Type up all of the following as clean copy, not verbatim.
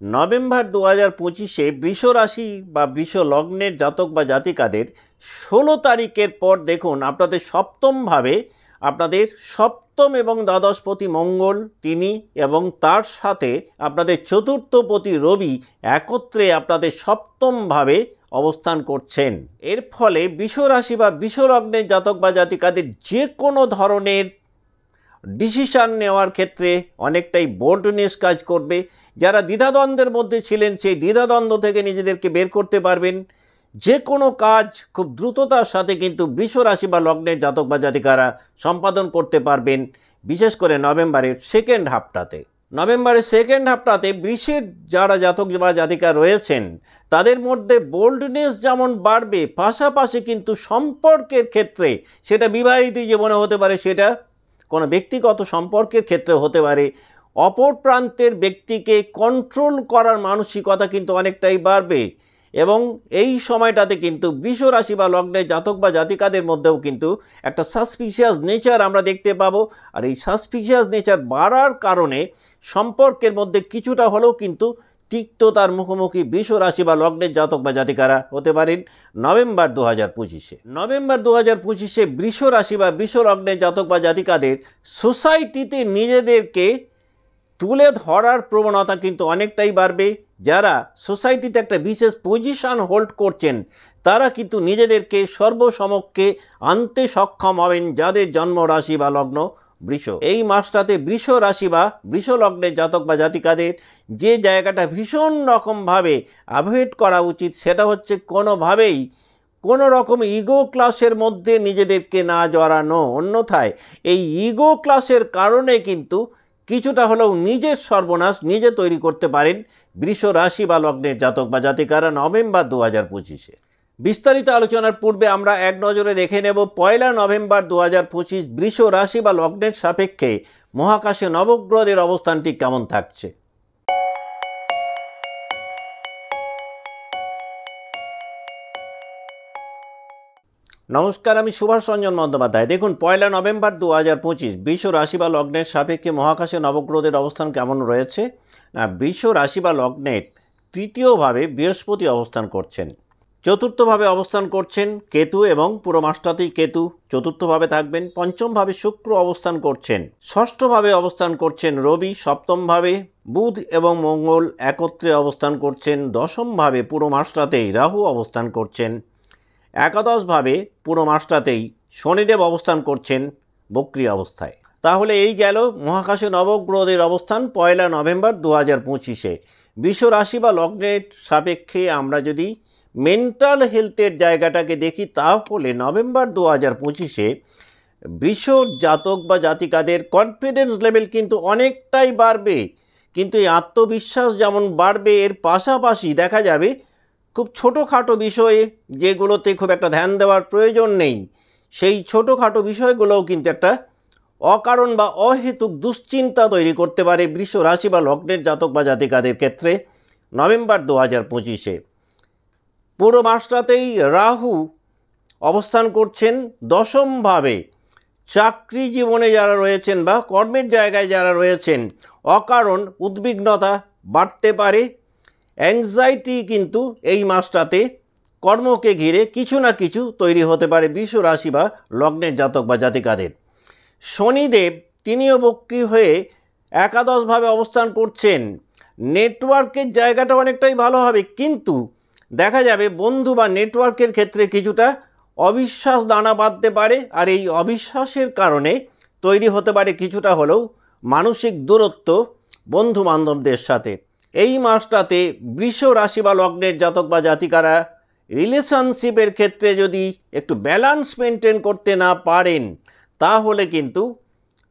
November 2025-এ বৃষ রাশি বা বৃষ লগ্নের জাতক বা জাতিকাদের 16 তারিখের পর দেখুন আপনাদের সপ্তমভাবে আপনাদের সপ্তম এবং দ্বাদশপতি মঙ্গল তিনি এবং তার সাথে আপনাদের চতুর্থপতি রবি একত্রে আপনাদের সপ্তমভাবে অবস্থান করছেন। এর ফলে বৃষ রাশি বা বৃষ লগ্নের জাতক বা জাতিকাদের যে কোনো ধরনের ডিসিশান নেওয়ার ক্ষেত্রে অনেকটাই বোল্ডনেস কাজ করবে। যারা দ্বিধাদ্বন্দ্বের মধ্যে ছিলেন সেই দ্বিধাদ্বন্দ্ব থেকে নিজেদেরকে বের করতে পারবেন। যে কোনো কাজ খুব দ্রুততার সাথে কিন্তু বৃষ রাশি বা লগ্নের জাতক বা জাতিকারা সম্পাদন করতে পারবেন, বিশেষ করে নভেম্বরের সেকেন্ড হাফটাতে। নভেম্বরের সেকেন্ড হাফটাতে বৃষের যারা জাতক বা জাতিকা রয়েছেন তাদের মধ্যে বোল্ডনেস যেমন বাড়বে, পাশাপাশি কিন্তু সম্পর্কের ক্ষেত্রে, সেটা বিবাহিত জীবনে হতে পারে, সেটা কোনো ব্যক্তিগত সম্পর্কের ক্ষেত্রে হতে পারে, অপর প্রান্তের ব্যক্তিকে কন্ট্রোল করার মানসিকতা কিন্তু অনেকটাই বাড়বে। এবং এই সময়টাতে কিন্তু বৃষ রাশি বা লগ্নের জাতক বা জাতিকাদের মধ্যেও কিন্তু একটা সাসপিশিয়াস নেচার আমরা দেখতে পাবো। আর এই সাসপিশিয়াস নেচার বাড়ার কারণে সম্পর্কের মধ্যে কিছুটা হলেও কিন্তু তিক্ততার মুখোমুখি বৃষ রাশি বা লগ্নের জাতক বা জাতিকারা হতে পারেন নভেম্বর 2025-এ। নভেম্বর 2025-এ বৃষ রাশি বা বৃষ লগ্নের জাতক বা জাতিকাদের সোসাইটিতে নিজেদেরকে তুলে ধরার প্রবণতা কিন্তু অনেকটাই বাড়বে। যারা সোসাইটিতে একটা বিশেষ পজিশন হোল্ড করছেন তারা কিন্তু নিজেদেরকে সর্বসমক্ষে আনতে সক্ষম হবেন, যাদের জন্ম রাশি বা লগ্ন বৃষ। এই মাসটাতে বৃষ রাশি বা বৃষ লগ্নের জাতক বা জাতিকাদের যে জায়গাটা ভীষণ রকমভাবে অ্যাভয়েড করা উচিত সেটা হচ্ছে কোনোভাবেই কোনো রকম ইগো ক্লাসের মধ্যে নিজেদেরকে না জড়ানো। অন্যথায় এই ইগো ক্লাসের কারণে কিন্তু কিছুটা হলেও নিজের সর্বনাশ নিজে তৈরি করতে পারেন বৃষ রাশি বা লগ্নের জাতক বা জাতিকারা নভেম্বর 2025-এ। বিস্তারিত আলোচনার পূর্বে আমরা এক নজরে দেখে নেব 1 নভেম্বর 2025 বৃষ রাশি বা লগ্নের সাপেক্ষে মহাকাশে নবগ্রহদের অবস্থানটি কেমন থাকছে। নমস্কার, আমি সুভাষ রঞ্জন বন্দ্যোপাধ্যায়। দেখুন 1 নভেম্বর 2025 বৃষ রাশি বা লগ্নের সাপেক্ষে মহাকাশে নবগ্রহদের অবস্থান কেমন রয়েছে। না, বৃষ রাশি বা লগ্নের তৃতীয়ভাবে বৃহস্পতি অবস্থান করছেন, চতুর্থভাবে অবস্থান করছেন কেতু এবং পুরো মাসটাতেই কেতু চতুর্থভাবে থাকবেন। পঞ্চমভাবে শুক্র অবস্থান করছেন, ষষ্ঠভাবে অবস্থান করছেন রবি, সপ্তমভাবে বুধ এবং মঙ্গল একত্রে অবস্থান করছেন, দশমভাবে পুরো মাসটাতেই রাহু অবস্থান করছেন, একাদশভাবে পুরো মাসটাতেই শনিদেব অবস্থান করছেন বক্রী অবস্থায়। তাহলে এই গেল মহাকাশে নবগ্রহদের অবস্থান 1 নভেম্বর 2025-এ। বৃষ রাশি বা লগ্নের সাপেক্ষে আমরা যদি মেন্টাল হেলথের জায়গাটাকে দেখি তাহলে নভেম্বর 2025-এ বৃষ জাতক বা জাতিকাদের কনফিডেন্স লেভেল কিন্তু অনেকটাই বাড়বে। কিন্তু এই আত্মবিশ্বাস যেমন বাড়বে, এর পাশাপাশি দেখা যাবে খুব ছোটোখাটো বিষয়ে যেগুলোতে খুব একটা ধ্যান দেওয়ার প্রয়োজন নেই, সেই ছোটোখাটো বিষয়গুলোও কিন্তু একটা অকারণ বা অহেতুক দুশ্চিন্তা তৈরি করতে পারে বৃষ রাশি বা লগ্নের জাতক বা জাতিকাদের ক্ষেত্রে নভেম্বর 2025-এ। পুরো মাসটাতেই রাহু অবস্থান করছেন দশমভাবে। চাকরি জীবনে যারা রয়েছেন বা কর্মের জায়গায় যারা রয়েছেন অকারণ উদ্বিগ্নতা বাড়তে পারে, অ্যাংজাইটি কিন্তু এই মাসটাতে কর্মকে ঘিরে কিছু না কিছু তৈরি হতে পারে বৃষ রাশি বা লগ্নের জাতক বা জাতিকাদের। শনিদেব তিনিও বক্রী হয়ে একাদশভাবে অবস্থান করছেন, নেটওয়ার্কের জায়গাটা অনেকটাই ভালো হবে, কিন্তু দেখা যাবে বন্ধু বা নেটওয়ার্কের ক্ষেত্রে কিছুটা অবিশ্বাস দানা বাঁধতে পারে। আর এই অবিশ্বাসের কারণে তৈরি হতে পারে কিছুটা হলেও মানসিক দূরত্ব বন্ধু বান্ধবদের সাথে। এই মাসটাতে বৃষ রাশি বা লগ্নের জাতক বা জাতিকারা রিলেশনশিপের ক্ষেত্রে যদি একটু ব্যালেন্স মেনটেন করতে না পারেন তাহলে কিন্তু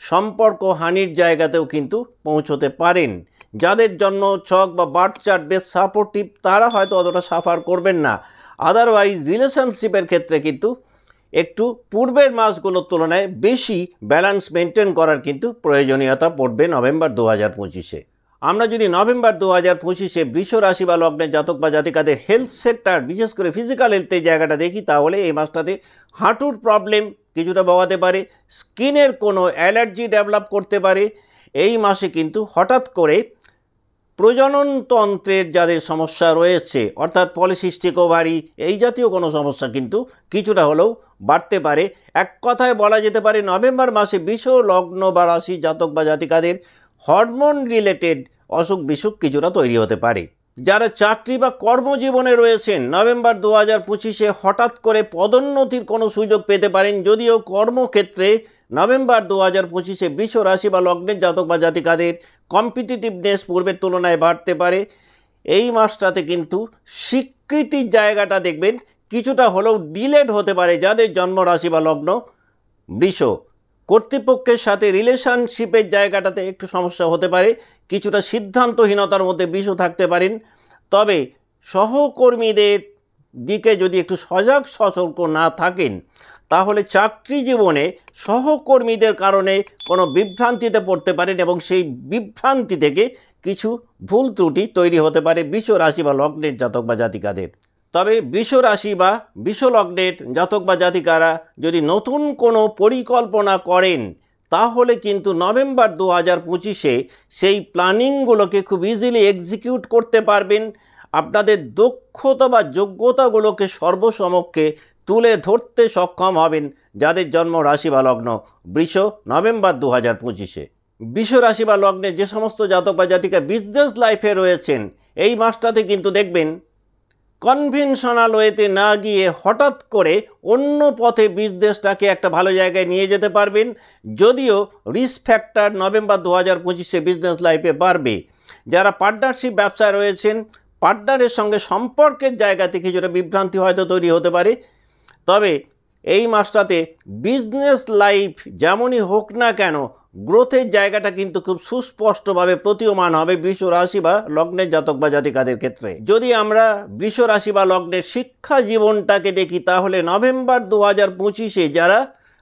সম্পর্ক হানির জায়গাতেও কিন্তু পৌঁছতে পারেন। যাদের জন্ম ছক বা বার্থ চার্ট বেশ সাপোর্টিভ তারা হয়তো অতটা সাফার করবেন না, আদারওয়াইজ রিলেশনশিপের ক্ষেত্রে কিন্তু একটু পূর্বের মাসগুলোর তুলনায় বেশি ব্যালেন্স মেনটেন করার কিন্তু প্রয়োজনীয়তা পড়বে নভেম্বর 2025-এ। আমরা যদি নভেম্বর 2025-এ বৃষ রাশি বা লগ্নের জাতক বা জাতিকাদের হেলথ সেক্টর, বিশেষ করে ফিজিক্যাল হেলথের জায়গাটা দেখি তাহলে এই মাসটাতে হাঁটুর প্রবলেম কিছুটা বগাতে পারে, স্কিনের কোনো অ্যালার্জি ডেভেলপ করতে পারে। এই মাসে কিন্তু হঠাৎ করে প্রজননতন্ত্রের যাদের সমস্যা রয়েছে, অর্থাৎ পলিসিস্টিক ওভারি এই জাতীয় কোনো সমস্যা কিন্তু কিছুটা হলেও বাড়তে পারে। এক কথায় বলা যেতে পারে নভেম্বর মাসে বৃষ লগ্ন বা রাশি জাতক বা জাতিকাদের হরমোন রিলেটেড অসুখ বিসুখ কিছুটা তৈরি হতে পারে। যারা চাকরি বা কর্মজীবনে রয়েছেন নভেম্বর 2025-এ হঠাৎ করে পদোন্নতির কোনো সুযোগ পেতে পারেন। যদিও কর্মক্ষেত্রে নভেম্বর 2025-এ বৃষ রাশি বা লগ্নের জাতক বা জাতিকাদের কম্পিটিটিভনেস পূর্বের তুলনায় বাড়তে পারে। এই মাসটাতে কিন্তু স্বীকৃতির জায়গাটা দেখবেন কিছুটা হলেও ডিলেড হতে পারে। যাদের জন্ম রাশি বা লগ্ন বৃষ, কর্তৃপক্ষের সাথে রিলেশনশিপের জায়গাটাতে একটু সমস্যা হতে পারে, কিছুটা সিদ্ধান্তহীনতার মধ্যে বৃষ থাকতে পারেন। তবে সহকর্মীদের দিকে যদি একটু সজাগ সতর্ক না থাকেন তাহলে চাকরি জীবনে সহকর্মীদের কারণে কোনো বিভ্রান্তিতে পড়তে পারেন এবং সেই বিভ্রান্তি থেকে কিছু ভুল ত্রুটি তৈরি হতে পারে বৃষ রাশি বা লগ্নের জাতক বা জাতিকাদের। তবে বৃষ রাশি বা বৃষ লগ্নের জাতক বা জাতিকারা যদি নতুন কোনো পরিকল্পনা করেন তাহলে কিন্তু নভেম্বর 2025-এ সেই প্ল্যানিংগুলোকে খুব ইজিলি এক্সিকিউট করতে পারবেন। আপনাদের দক্ষতা বা যোগ্যতাগুলোকে সর্বসমক্ষে তুলে ধরতে সক্ষম হবেন যাদের জন্ম রাশি বা লগ্ন বৃষ নভেম্বর 2025-এ। বৃষ রাশি বা লগ্নে যে সমস্ত জাতক বা জাতিকা বিজনেস লাইফে রয়েছেন এই মাসটাতে কিন্তু দেখবেন কনভেনশনাল ওয়েতে না গিয়ে হঠাৎ করে অন্য পথে বিজনেসটাকে একটা ভালো জায়গায় নিয়ে যেতে পারবেন। যদিও রিস্ক ফ্যাক্টর নভেম্বর 2025-এ বিজনেস লাইফে বাড়বে। যারা পার্টনারশিপ ব্যবসায় রয়েছেন পার্টনারের সঙ্গে সম্পর্কের জায়গাতে কিছুটা বিভ্রান্তি হয়তো তৈরি হতে পারে। তবে এই মাসটাতে বিজনেস লাইফ যেমনই হোক না কেন গ্রোথের জায়গাটা কিন্তু খুব সুস্পষ্টভাবে প্রতীয়মান হবে বৃষ রাশি বা লগ্নের জাতক বা জাতিকাদের ক্ষেত্রে। যদি আমরা বৃষ রাশি বা লগ্নের শিক্ষা জীবনটাকে দেখি তাহলে নভেম্বর 2025-এ যারা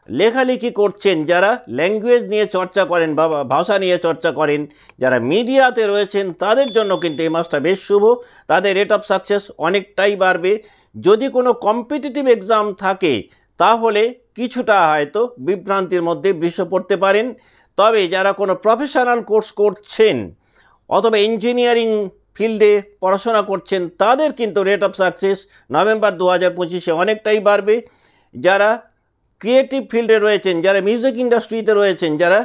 লেখালেখি করছেন, যারা ল্যাঙ্গুয়েজ নিয়ে চর্চা করেন বা ভাষা নিয়ে চর্চা করেন, যারা মিডিয়াতে রয়েছেন তাদের জন্য কিন্তু এই মাসটা বেশ শুভ। তাদের রেট অফ সাকসেস অনেকটাই বাড়বে। যদি কোনো কম্পিটিটিভ এক্সাম থাকে তাহলে কিছুটা হয়তো বিভ্রান্তির মধ্যে বৃষ পড়তে পারেন। তবে যারা কোনো প্রফেশনাল কোর্স করছেন অথবা ইঞ্জিনিয়ারিং ফিল্ডে পড়াশোনা করছেন তাদের কিন্তু রেট অফ সাকসেস নভেম্বর 2025-এ অনেকটাই বাড়বে। যারা ক্রিয়েটিভ ফিল্ডে রয়েছেন, যারা মিউজিক ইন্ডাস্ট্রিতে রয়েছেন, যারা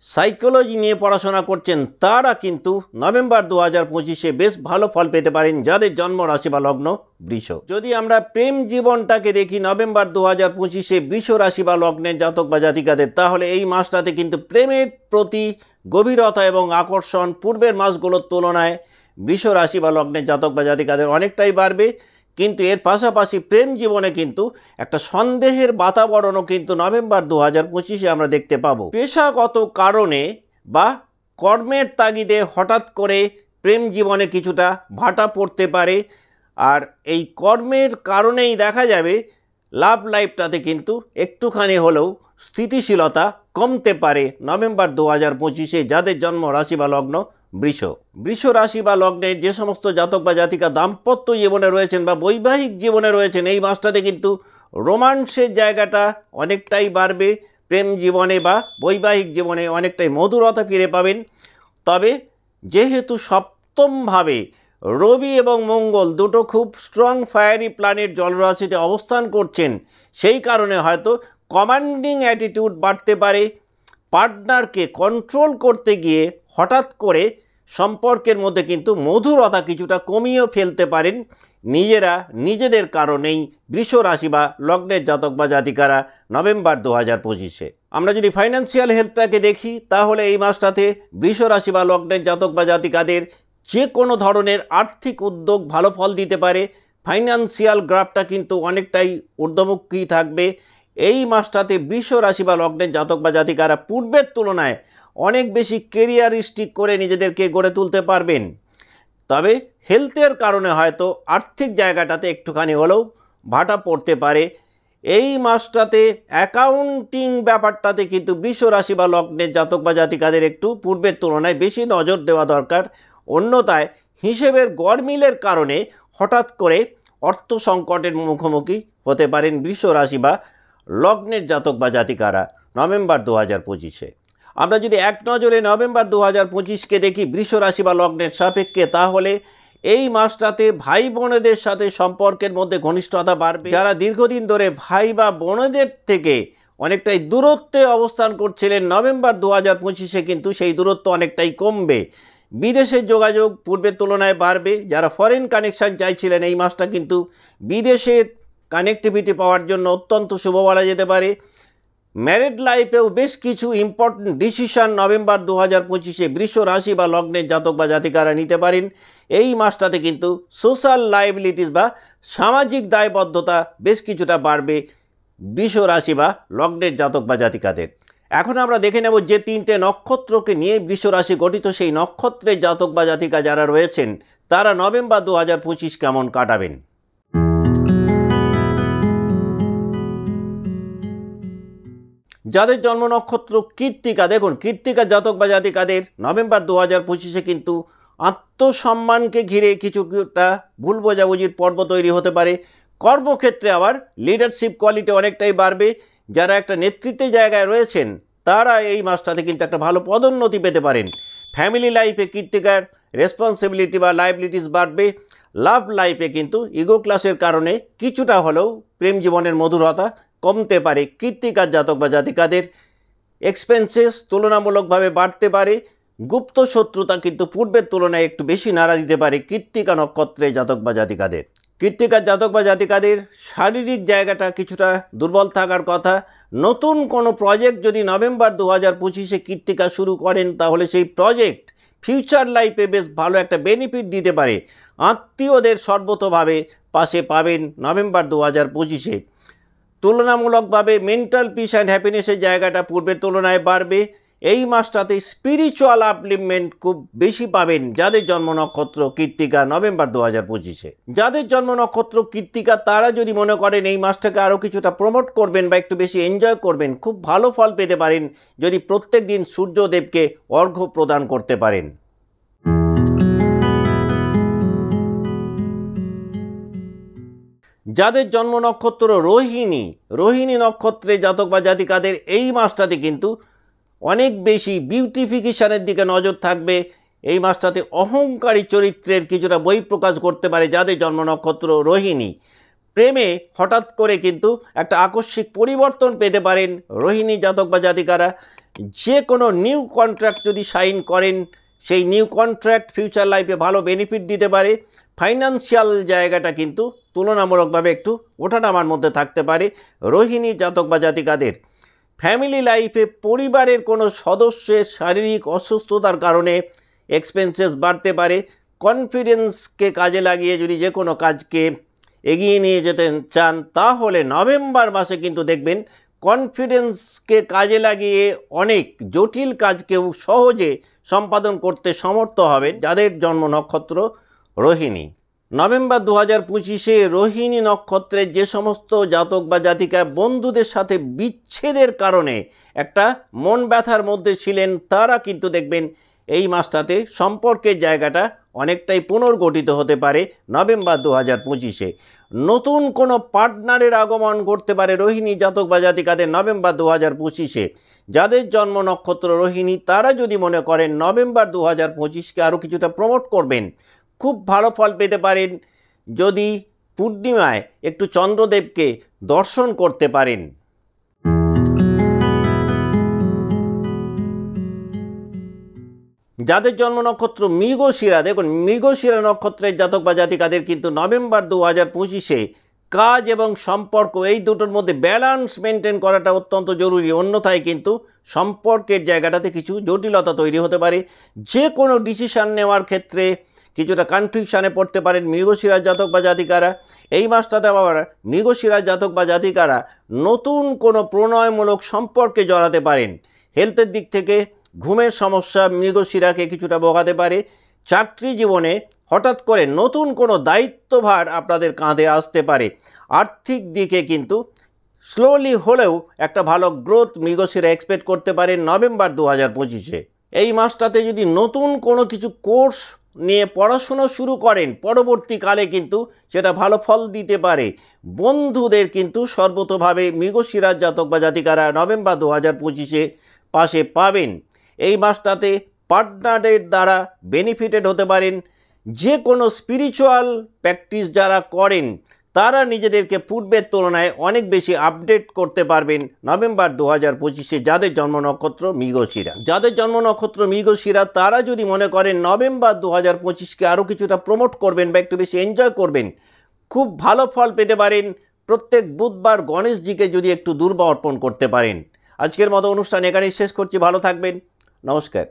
সাইকোলজি নিয়ে পড়াশোনা করছেন তারা কিন্তু নভেম্বর 2025-এ বেশ ভালো ফল পেতে পারেন যাদের জন্ম রাশি বা লগ্ন বৃষ। যদি আমরা প্রেম জীবনটাকে দেখি নভেম্বর 2025-এ বৃষ রাশি বা লগ্নের জাতক বা জাতিকাদের তাহলে এই মাসটাতে কিন্তু প্রেমের প্রতি গভীরতা এবং আকর্ষণ পূর্বের মাসগুলোর তুলনায় বৃষ রাশি বা লগ্নের জাতক বা জাতিকাদের অনেকটাই বাড়বে। কিন্তু এর পাশাপাশি প্রেম জীবনে কিন্তু একটা সন্দেহের বাতাবরণও কিন্তু নভেম্বর 2025-এ আমরা দেখতে পাবো। পেশাগত কারণে বা কর্মের তাগিদে হঠাৎ করে প্রেম জীবনে কিছুটা ভাটা পড়তে পারে। আর এই কর্মের কারণেই দেখা যাবে লাভ লাইফটাতে কিন্তু একটুখানি হলেও স্থিতিশীলতা কমতে পারে নভেম্বর 2025-এ যাদের জন্ম রাশি বা লগ্ন বৃষ রাশি বা লগ্নের যে সমস্ত জাতক বা জাতিকা দাম্পত্য জীবনে রয়েছেন বা বৈবাহিক জীবনে রয়েছেন এই মাসটাতে কিন্তু রোমান্সের জায়গাটা অনেকটাই বাড়বে। প্রেম জীবনে বা বৈবাহিক জীবনে অনেকটাই মধুরতা ফিরে পাবেন। তবে যেহেতু সপ্তমভাবে রবি এবং মঙ্গল দুটো খুব স্ট্রং ফায়ারি প্ল্যানেট জলরাশিতে অবস্থান করছেন সেই কারণে হয়তো কমান্ডিং অ্যাটিটিউড বাড়তে পারে। পার্টনারকে কন্ট্রোল করতে গিয়ে হঠাৎ করে সম্পর্কের মধ্যে কিন্তু মধুরতা কিছুটা কমিয়েও ফেলতে পারেন নিজেদের কারণেই বৃষ রাশি বা লগ্নের জাতক বা জাতিকারা নভেম্বর 2025-এ। আমরা যদি ফাইন্যান্সিয়াল হেলথটাকে দেখি তাহলে এই মাসটাতে বৃষ রাশি বা লগ্নের জাতক বা জাতিকাদের যে কোনো ধরনের আর্থিক উদ্যোগ ভালো ফল দিতে পারে। ফাইন্যান্সিয়াল গ্রাফটা কিন্তু অনেকটাই ঊর্ধ্বমুখী থাকবে। এই মাসটাতে বৃষ রাশি বা লগ্নের জাতক বা জাতিকারা পূর্বের তুলনায় অনেক বেশি কেরিয়ারিস্টিক করে নিজেদেরকে গড়ে তুলতে পারবেন। তবে হেলথের কারণে হয়তো আর্থিক জায়গাটাতে একটুখানি হলেও ভাটা পড়তে পারে। এই মাসটাতে অ্যাকাউন্টিং ব্যাপারটাতে কিন্তু বৃষ রাশি বা লগ্নের জাতক বা জাতিকাদের একটু পূর্বের তুলনায় বেশি নজর দেওয়া দরকার। অন্যথায় হিসেবের গড়মিলের কারণে হঠাৎ করে অর্থ সংকটের মুখোমুখি হতে পারেন বৃষ রাশি বা লগ্নের জাতক বা জাতিকারা নভেম্বর 2025-এ। আমরা যদি এক নজরে নভেম্বর 2025কে দেখি বৃষ রাশি বা লগ্নের সাপেক্ষে, তাহলে এই মাসটাতে ভাই বোনেদের সাথে সম্পর্কের মধ্যে ঘনিষ্ঠতা বাড়বে। যারা দীর্ঘদিন ধরে ভাই বা বোনেদের থেকে অনেকটাই দূরত্বে অবস্থান করছিলেন, নভেম্বর 2025-এ কিন্তু সেই দূরত্ব অনেকটাই কমবে। বিদেশের যোগাযোগ পূর্বের তুলনায় বাড়বে। যারা ফরেন কানেকশান চাইছিলেন, এই মাসটা কিন্তু বিদেশের কানেক্টিভিটি পাওয়ার জন্য অত্যন্ত শুভ বলা যেতে পারে। ম্যারিড লাইফেও বেশ কিছু ইম্পর্টেন্ট ডিসিশন নভেম্বর 2025-এ বৃষ রাশি বা লগ্নের জাতক বা জাতিকারা নিতে পারেন। এই মাসটাতে কিন্তু সোশ্যাল লাইবিলিটিস বা সামাজিক দায়বদ্ধতা বেশ কিছুটা বাড়বে বৃষ রাশি বা লগ্নের জাতক বা জাতিকাদের। এখন আমরা দেখে নেব যে 3টে নক্ষত্রকে নিয়ে বৃষ রাশি গঠিত, সেই নক্ষত্রের জাতক বা জাতিকা যারা রয়েছেন তারা নভেম্বর 2025 কেমন কাটাবেন। যাদের জন্ম নক্ষত্র কৃত্তিকা, দেখুন কৃত্তিকা জাতক বা জাতিকাদের নভেম্বর 2025-এ কিন্তু আত্মসম্মানকে ঘিরে কিছুটা ভুল বোঝাবুঝির পর্ব তৈরি হতে পারে। কর্মক্ষেত্রে আবার লিডারশিপ কোয়ালিটি অনেকটাই বাড়বে। যারা একটা নেতৃত্বের জায়গায় রয়েছেন তারা এই মাসটাতে কিন্তু একটা ভালো পদোন্নতি পেতে পারেন। ফ্যামিলি লাইফে কৃত্তিকার রেসপন্সিবিলিটি বা লাইবিলিটিস বাড়বে। লাভ লাইফে কিন্তু ইগো ক্লাসের কারণে কিছুটা হলেও প্রেম জীবনের মধুরতা কমতে পারে। কৃত্তিকার জাতক বা জাতিকাদের এক্সপেন্সেস তুলনামূলকভাবে বাড়তে পারে। গুপ্ত শত্রুতা কিন্তু পূর্বের তুলনায় একটু বেশি নাড়া দিতে পারে কৃত্তিকা নক্ষত্রের জাতক বা জাতিকাদের। কৃত্তিকার জাতক বা জাতিকাদের শারীরিক জায়গাটা কিছুটা দুর্বল থাকার কথা। নতুন কোনো প্রজেক্ট যদি নভেম্বর 2025-এ কৃত্তিকা শুরু করেন, তাহলে সেই প্রজেক্ট ফিউচার লাইফে বেশ ভালো একটা বেনিফিট দিতে পারে। আত্মীয়দের সর্বতোভাবে পাশে পাবেন নভেম্বর 2025-এ। তুলনামূলকভাবে মেন্টাল পিস অ্যান্ড হ্যাপিনেসের জায়গাটা পূর্বের তুলনায় বাড়বে। এই মাসটাতে স্পিরিচুয়াল আপলিফমেন্ট খুব বেশি পাবেন যাদের জন্ম নক্ষত্র কৃত্তিকা নভেম্বর 2025-এ। যাদের জন্ম নক্ষত্র কৃত্তিকা তারা যদি মনে করেন এই মাসটাকে আরও কিছুটা প্রমোট করবেন বা একটু বেশি এনজয় করবেন, খুব ভালো ফল পেতে পারেন যদি প্রত্যেক দিন সূর্যদেবকে অর্ঘ্য প্রদান করতে পারেন। যাদের জন্ম নক্ষত্র রোহিণী, রোহিণী নক্ষত্রে জাতক বা জাতিকাদের এই মাসটাতে কিন্তু অনেক বেশি বিউটিফিকেশানের দিকে নজর থাকবে। এই মাসটাতে অহংকারী চরিত্রের কিছুটা বহিঃপ্রকাশ করতে পারে যাদের জন্ম নক্ষত্র রোহিণী। প্রেমে হঠাৎ করে কিন্তু একটা আকস্মিক পরিবর্তন পেতে পারেন রোহিণী জাতক বা জাতিকারা। যে কোনো নিউ কন্ট্রাক্ট যদি সাইন করেন, সেই নিউ কন্ট্রাক্ট ফিউচার লাইফে ভালো বেনিফিট দিতে পারে। ফাইন্যান্সিয়াল জায়গাটা কিন্তু তুলনামূলকভাবে একটু ওঠানামার মধ্যে থাকতে পারে রোহিণী জাতক বা জাতিকাদের। ফ্যামিলি লাইফে পরিবারের কোনো সদস্যের শারীরিক অসুস্থতার কারণে এক্সপেন্সেস বাড়তে পারে। কনফিডেন্সকে কাজে লাগিয়ে যদি যে কোনো কাজকে এগিয়ে নিয়ে যেতে চান, তাহলে নভেম্বর মাসে কিন্তু দেখবেন কনফিডেন্সকে কাজে লাগিয়ে অনেক জটিল কাজকেও সহজে সম্পাদন করতে সমর্থ হবেন যাদের জন্ম নক্ষত্র রোহিণী। নভেম্বর 2025-এ রোহিণী নক্ষত্রের যে সমস্ত জাতক বা জাতিকা বন্ধুদের সাথে বিচ্ছেদের কারণে একটা মন ব্যথার মধ্যে ছিলেন, তারা কিন্তু দেখবেন এই মাসটাতে সম্পর্কের জায়গাটা অনেকটাই পুনর্গঠিত হতে পারে নভেম্বর 2025-এ। নতুন কোনো পার্টনারের আগমন করতে পারে রোহিণী জাতক বা জাতিকাদের নভেম্বর 2025-এ। যাদের জন্ম নক্ষত্র রোহিণী তারা যদি মনে করেন নভেম্বর 2025-কে আরও কিছুটা প্রমোট করবেন, খুব ভালো ফল পেতে পারেন যদি পূর্ণিমায় একটু চন্দ্রদেবকে দর্শন করতে পারেন। যাদের জন্ম নক্ষত্র মৃগশিরা, দেখুন মৃগশিরা নক্ষত্রের জাতক বা জাতিকাদের কিন্তু নভেম্বর 2025-এ কাজ এবং সম্পর্ক এই দুটোর মধ্যে ব্যালেন্স মেনটেন করাটা অত্যন্ত জরুরি। অন্যথায় কিন্তু সম্পর্কের জায়গাটাতে কিছু জটিলতা তৈরি হতে পারে। যে কোনো ডিসিশান নেওয়ার ক্ষেত্রে কিছুটা কনফিউশনে পড়তে পারেন মৃগশিরা জাতক বা জাতিকারা। এই মাসটাতে আবার মৃগশিরা জাতক বা জাতিকারা নতুন কোনো প্রণয়মূলক সম্পর্কে জড়াতে পারেন। হেলথের দিক থেকে ঘুমের সমস্যা মৃগশিরাকে কিছুটা ভোগাতে পারে। চাকরি জীবনে হঠাৎ করে নতুন কোনো দায়িত্বভার আপনাদের কাঁধে আসতে পারে। আর্থিক দিকে কিন্তু স্লোলি হলেও একটা ভালো গ্রোথ মৃগশিরা এক্সপেক্ট করতে পারেন নভেম্বর 2025-এ। এই মাসটাতে যদি নতুন কোনো কিছু কোর্স নিয়ে পড়াশুনো শুরু করেন, পরবর্তীকালে কিন্তু সেটা ভালো ফল দিতে পারে। বন্ধুদের কিন্তু সর্বতোভাবে মৃগশিরার জাতক বা জাতিকারা নভেম্বর 2025-এ পাশে পাবেন। এই মাসটাতে পার্টনারের দ্বারা বেনিফিটেড হতে পারেন। যে কোনো স্পিরিচুয়াল প্র্যাকটিস যারা করেন তারা নিজেদেরকে পূর্বের তুলনায় অনেক বেশি আপডেট করতে পারবেন নভেম্বর 2025-এ যাদের জন্ম নক্ষত্র মৃগশিরা। যাদের জন্ম নক্ষত্র মৃগশিরা তারা যদি মনে করেন নভেম্বর 2025-কে আরও কিছুটা প্রমোট করবেন বা একটু বেশি এনজয় করবেন, খুব ভালো ফল পেতে পারেন প্রত্যেক বুধবার গণেশজিকে যদি একটু দুর্বা অর্পণ করতে পারেন। আজকের মতো অনুষ্ঠান এখানেই শেষ করছি। ভালো থাকবেন। নমস্কার।